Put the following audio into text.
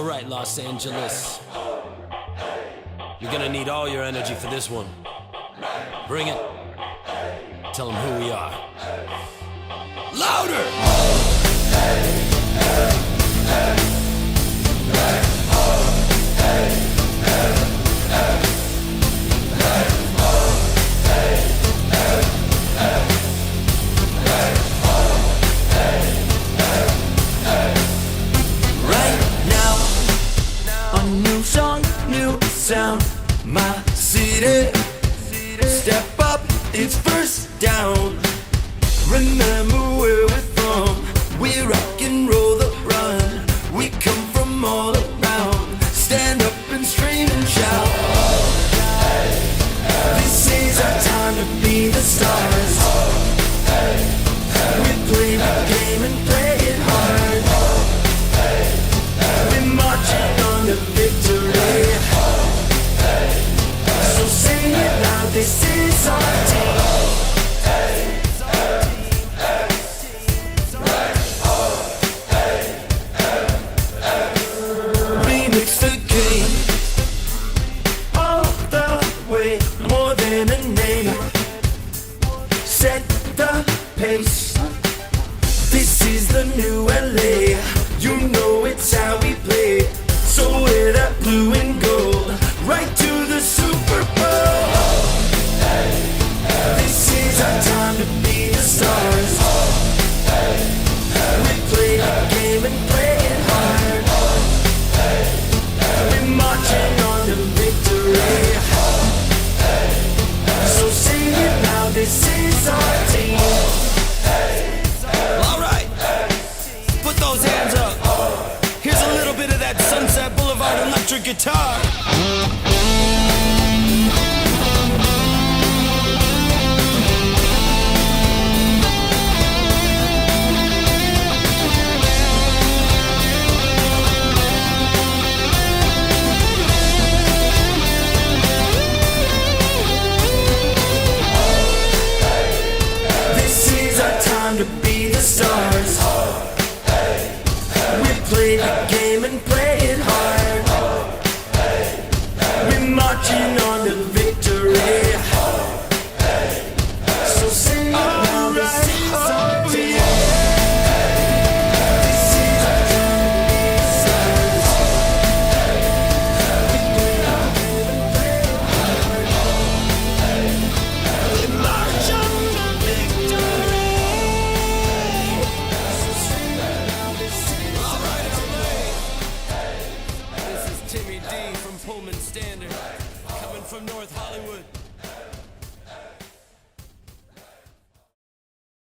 All right, Los Angeles. You're gonna need all your energy for this one. Bring it. Tell them who we are. Louder! New song, new sound, my city. Step up, it's first down. Remember where we're from. We rock and roll the run. We come from all around. Stand up and scream and shout. This is our time to be the stars. We play the game and play it hard. We're marching on to victory. So sing it loud, this is our team. Remix the game all the way, more than a name. Set the pace. This is the new LA. You know it's how we play. So wear that blue and gold right to the Super Bowl. This is our time to be the stars. We play the game and play it hard. We're marching on to victory. So sing it loud, this is our team. All right. Put those hands up. Here's a little bit of that Sunset Boulevard electric guitar. This is our time to be the stars. We play the game and play it hard. We're marching on to victory. So sing it now, this is our team. This is our time to be the stars. We play the game and play it hard. We march on to victory. So sing it now, this is All right, LA. This is Timmy D from Pullman Standard, coming from North Hollywood.